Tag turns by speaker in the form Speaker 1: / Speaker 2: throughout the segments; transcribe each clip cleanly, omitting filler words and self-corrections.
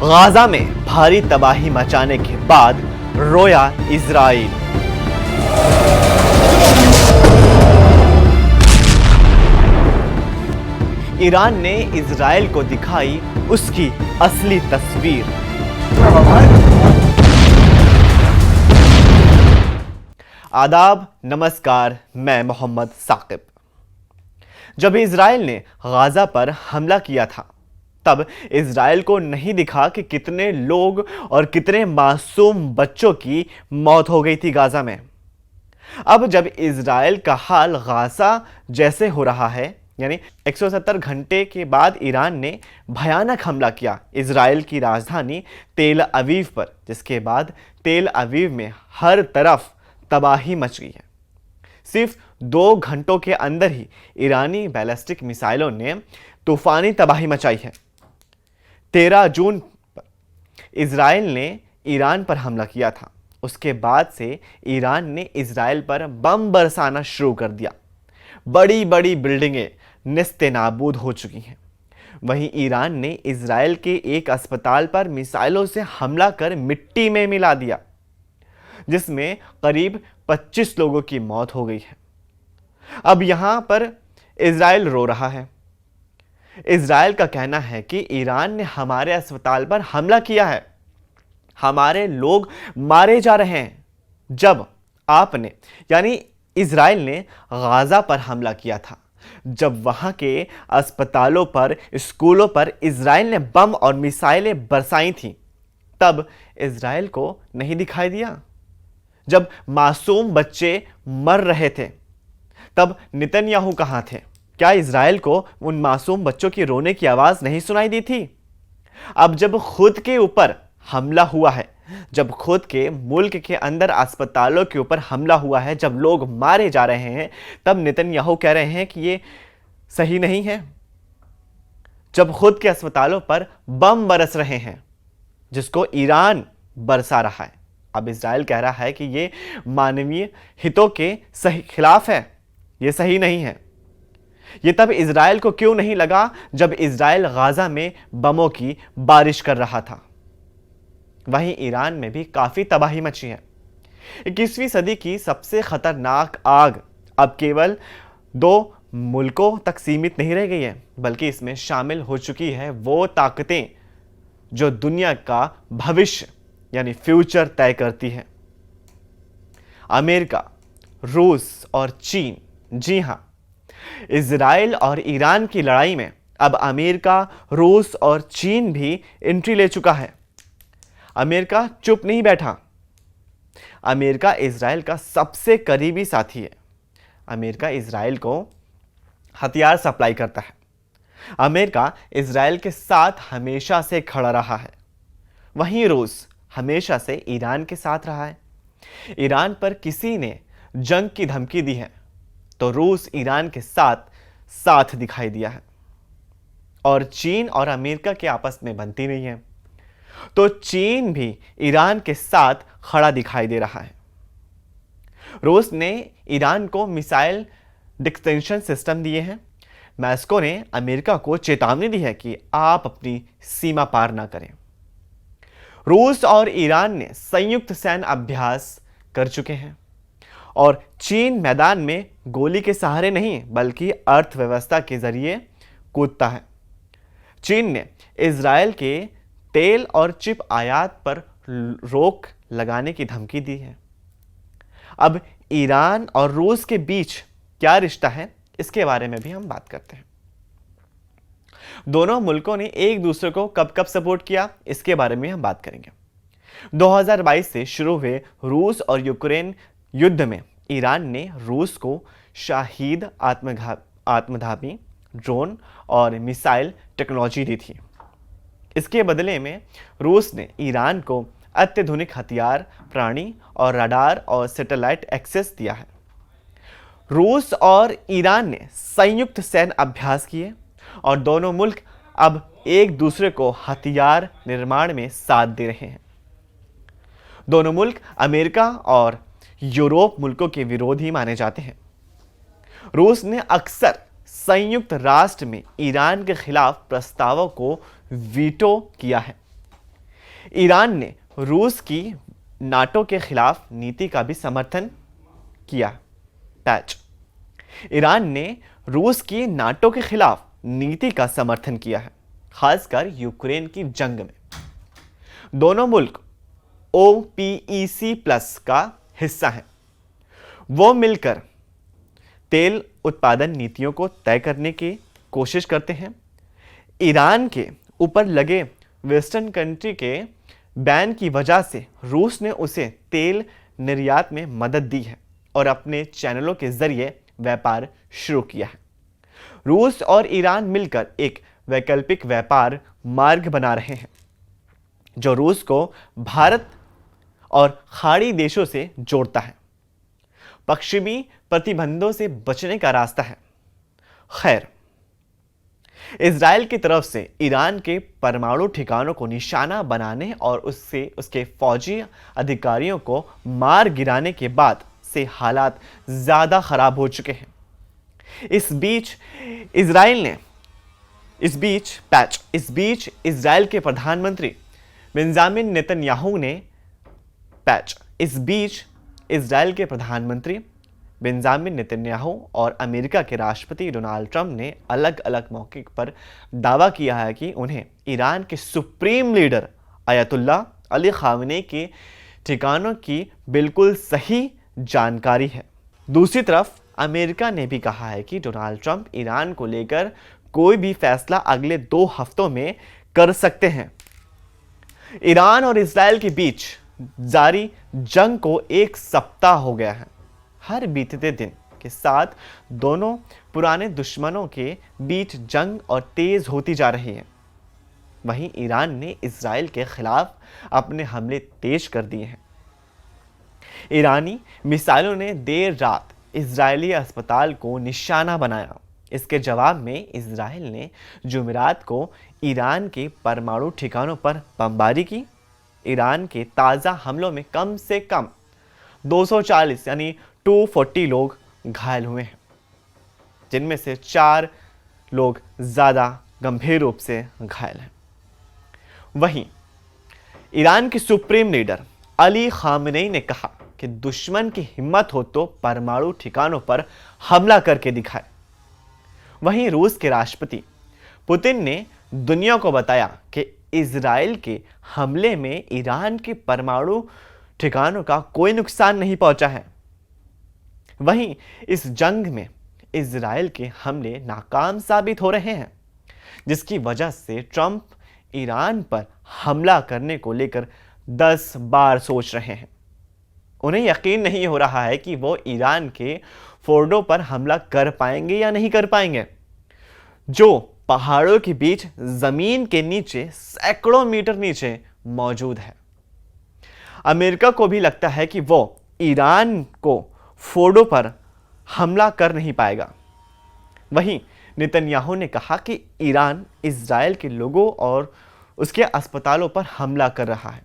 Speaker 1: Gaza में भारी तबाही मचाने के बाद रोया इजराइल। ईरान ने इजराइल को दिखाई उसकी असली तस्वीर। आदाब, नमस्कार, मैं मोहम्मद साकिब। जब इजराइल ने गाजा पर हमला किया था तब इजराइल को नहीं दिखा कि कितने लोग और कितने मासूम बच्चों की मौत हो गई थी गाजा में। अब जब इजराइल का हाल गाजा जैसे हो रहा है, यानी 170 घंटे के बाद ईरान ने भयानक हमला किया इजराइल की राजधानी तेल अवीव पर, जिसके बाद तेल अवीव में हर तरफ तबाही मच गई है। सिर्फ 2 घंटों के अंदर ही ईरानी बैलिस्टिक मिसाइलों ने तूफानी तबाही मचाई है। 13 जून पर इजराइल ने ईरान पर हमला किया था। उसके बाद से ईरान ने इजराइल पर बम बरसाना शुरू कर दिया। बड़ी बड़ी बिल्डिंगें नेस्तनाबूद हो चुकी हैं। वहीं ईरान ने इजराइल के एक अस्पताल पर मिसाइलों से हमला कर मिट्टी में मिला दिया, जिसमें करीब 25 लोगों की मौत हो गई है। अब यहां पर इजराइल रो रहा है। इजराइल का कहना है कि ईरान ने हमारे अस्पताल पर हमला किया है, हमारे लोग मारे जा रहे हैं। जब आपने यानी इजराइल ने गाजा पर हमला किया था, जब वहां के अस्पतालों पर, स्कूलों पर इजराइल ने बम और मिसाइलें बरसाई थी, तब इजराइल को नहीं दिखाई दिया। जब मासूम बच्चे मर रहे थे तब नेतन्याहू कहां थे? क्या इजराइल को उन मासूम बच्चों की रोने की आवाज नहीं सुनाई दी थी? अब जब खुद के ऊपर हमला हुआ है, जब खुद के मुल्क के अंदर अस्पतालों के ऊपर हमला हुआ है, जब लोग मारे जा रहे हैं, तब नेतन्याहू कह रहे हैं कि ये सही नहीं है। जब खुद के अस्पतालों पर बम बरस रहे हैं जिसको ईरान बरसा रहा है, अब इजराइल कह रहा है कि ये मानवीय हितों के सही खिलाफ है, ये सही नहीं है। ये तब इजराइल को क्यों नहीं लगा जब इजराइल गाजा में बमों की बारिश कर रहा था। वहीं ईरान में भी काफी तबाही मची है। 21वीं सदी की सबसे खतरनाक आग अब केवल 2 मुल्कों तक सीमित नहीं रह गई है, बल्कि इसमें शामिल हो चुकी है वो ताकतें जो दुनिया का भविष्य यानी फ्यूचर तय करती है। अमेरिका, रूस और चीन। जी हां, इजराइल और ईरान की लड़ाई में अब अमेरिका, रूस और चीन भी एंट्री ले चुका है। अमेरिका चुप नहीं बैठा। अमेरिका इजराइल का सबसे करीबी साथी है। अमेरिका इजराइल को हथियार सप्लाई करता है। अमेरिका इजराइल के साथ हमेशा से खड़ा रहा है। वहीं रूस हमेशा से ईरान के साथ रहा है। ईरान पर किसी ने जंग की धमकी दी है तो रूस ईरान के साथ साथ दिखाई दिया है। और चीन और अमेरिका के आपस में बनती नहीं है, तो चीन भी ईरान के साथ खड़ा दिखाई दे रहा है। रूस ने ईरान को मिसाइल डिफेंस सिस्टम दिए हैं। मॉस्को ने अमेरिका को चेतावनी दी है कि आप अपनी सीमा पार ना करें। रूस और ईरान ने संयुक्त सैन्य अभ्यास कर चुके हैं और चीन मैदान में गोली के सहारे नहीं बल्कि अर्थव्यवस्था के जरिए कूदता है। चीन ने इजराइल के तेल और चिप आयात पर रोक लगाने की धमकी दी है। अब ईरान और रूस के बीच क्या रिश्ता है, इसके बारे में भी हम बात करते हैं। दोनों मुल्कों ने एक दूसरे को कब कब सपोर्ट किया, इसके बारे में हम बात करेंगे। 2022 से शुरू हुए रूस और यूक्रेन युद्ध में ईरान ने रूस को शाहिद आत्मघाती ड्रोन और मिसाइल टेक्नोलॉजी दी थी। इसके बदले में रूस ने ईरान को अत्याधुनिक हथियार, प्राणी और रडार और सैटेलाइट एक्सेस दिया है। रूस और ईरान ने संयुक्त सैन्य अभ्यास किए और दोनों मुल्क अब एक दूसरे को हथियार निर्माण में साथ दे रहे हैं। दोनों मुल्क अमेरिका और यूरोप मुल्कों के विरोधी माने जाते हैं। रूस ने अक्सर संयुक्त राष्ट्र में ईरान के खिलाफ प्रस्तावों को वीटो किया है। ईरान ने रूस की नाटो के खिलाफ नीति का भी समर्थन किया। पैच। ईरान ने रूस की नाटो के खिलाफ नीति का समर्थन किया है, खासकर यूक्रेन की जंग में। दोनों मुल्क OPEC प्लस का हिस्सा हैं। वो मिलकर तेल उत्पादन नीतियों को तय करने की कोशिश करते हैं। ईरान के ऊपर लगे वेस्टर्न कंट्री के बैन की वजह से रूस ने उसे तेल निर्यात में मदद दी है और अपने चैनलों के जरिए व्यापार शुरू किया है। रूस और ईरान मिलकर एक वैकल्पिक व्यापार मार्ग बना रहे हैं जो रूस को भारत और खाड़ी देशों से जोड़ता है। पश्चिमी प्रतिबंधों से बचने का रास्ता है। खैर, इजराइल की तरफ से ईरान के परमाणु ठिकानों को निशाना बनाने और उसके फौजी अधिकारियों को मार गिराने के बाद से हालात ज्यादा खराब हो चुके हैं। इस बीच इजराइल के प्रधानमंत्री बेंजामिन नेतन्याहू ने और अमेरिका के राष्ट्रपति डोनाल्ड ट्रंप ने अलग अलग मौके पर दावा किया है कि उन्हें ईरान के सुप्रीम लीडर अयतुल्ला अली खामेनी के ठिकानों की बिल्कुल सही जानकारी है। दूसरी तरफ अमेरिका ने भी कहा है कि डोनाल्ड ट्रंप ईरान को लेकर कोई भी फैसला अगले 2 हफ्तों में कर सकते हैं। ईरान और इजराइल के बीच जारी जंग को 1 सप्ताह हो गया है। हर बीतते दिन के साथ दोनों पुराने दुश्मनों के बीच जंग और तेज होती जा रही है। वहीं ईरान ने इजराइल के खिलाफ अपने हमले तेज कर दिए हैं। ईरानी मिसाइलों ने देर रात इजरायली अस्पताल को निशाना बनाया। इसके जवाब में इजराइल ने जुमेरात को ईरान के परमाणु ठिकानों पर बमबारी की। ईरान के ताज़ा हमलों में कम से कम 240 यानी 240 लोग घायल हुए हैं, जिनमें से 4 लोग ज़्यादा गंभीर रूप से घायल हैं। वहीं ईरान के सुप्रीम लीडर अली खामेनी ने कहा कि दुश्मन की हिम्मत हो तो परमाणु ठिकानों पर हमला करके दिखाए। वहीं रूस के राष्ट्रपति पुतिन ने दुनिया को बताया कि इजराइल के हमले में ईरान के परमाणु ठिकानों का कोई नुकसान नहीं पहुंचा है। वहीं इस जंग में इजराइल के हमले नाकाम साबित हो रहे हैं, जिसकी वजह से ट्रंप ईरान पर हमला करने को लेकर 10 बार सोच रहे हैं। उन्हें यकीन नहीं हो रहा है कि वो ईरान के फोर्डो पर हमला कर पाएंगे या नहीं कर पाएंगे, जो पहाड़ों के बीच जमीन के नीचे सैकड़ों मीटर नीचे मौजूद है। अमेरिका को भी लगता है कि वो ईरान को फोर्डो पर हमला कर नहीं पाएगा। वहीं नेतन्याहू ने कहा कि ईरान इजराइल के लोगों और उसके अस्पतालों पर हमला कर रहा है,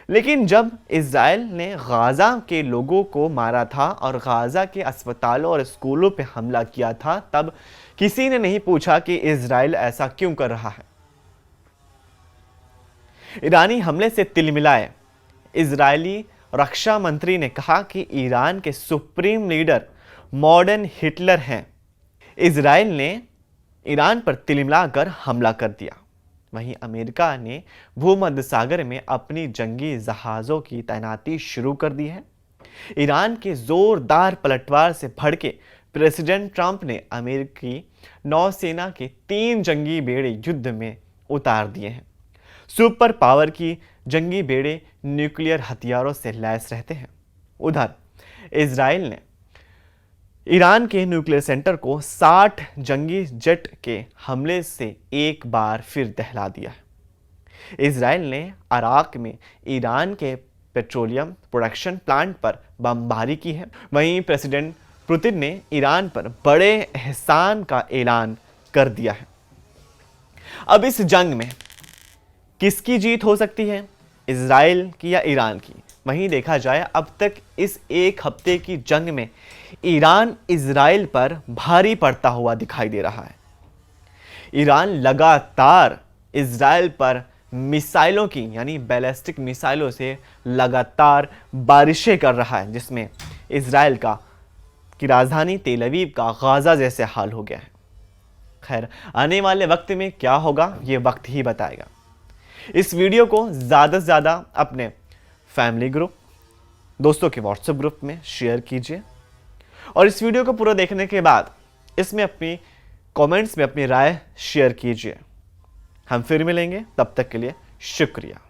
Speaker 1: लेकिन जब इजराइल ने गाज़ा के लोगों को मारा था और गाज़ा के अस्पतालों और स्कूलों पर हमला किया था, तब किसी ने नहीं पूछा कि इजराइल ऐसा क्यों कर रहा है। ईरानी हमले से तिलमिलाए इजरायली रक्षा मंत्री ने कहा कि ईरान के सुप्रीम लीडर मॉडर्न हिटलर हैं। इजराइल ने ईरान पर तिलमिलाकर हमला कर दिया। वहीं अमेरिका ने भूमध्य सागर में अपनी जंगी जहाज़ों की तैनाती शुरू कर दी है। ईरान के जोरदार पलटवार से भड़के प्रेसिडेंट ट्रंप ने अमेरिकी नौसेना के 3 जंगी बेड़े युद्ध में उतार दिए हैं। सुपर पावर की जंगी बेड़े न्यूक्लियर हथियारों से लैस रहते हैं। उधर इजराइल ने ईरान के न्यूक्लियर सेंटर को 60 जंगी जेट के हमले से एक बार फिर दहला दिया है। इजराइल ने इराक में ईरान के पेट्रोलियम प्रोडक्शन प्लांट पर बमबारी की है। वहीं प्रेसिडेंट पुतिन ने ईरान पर बड़े एहसान का ऐलान कर दिया है। अब इस जंग में किसकी जीत हो सकती है, इजराइल की या ईरान की? वहीं देखा जाए अब तक इस 1 हफ्ते की जंग में ईरान इजराइल पर भारी पड़ता हुआ दिखाई दे रहा है। ईरान लगातार इजराइल पर मिसाइलों की यानी बैलिस्टिक मिसाइलों से लगातार बारिशें कर रहा है, जिसमें इजराइल की राजधानी तेल अवीव का गाजा जैसे हाल हो गया है। खैर, आने वाले वक्त में क्या होगा ये वक्त ही बताएगा। इस वीडियो को ज़्यादा से ज़्यादा अपने फैमिली ग्रुप, दोस्तों के व्हाट्सएप ग्रुप में शेयर कीजिए और इस वीडियो को पूरा देखने के बाद इसमें अपनी कमेंट्स में अपनी राय शेयर कीजिए। हम फिर मिलेंगे, तब तक के लिए शुक्रिया।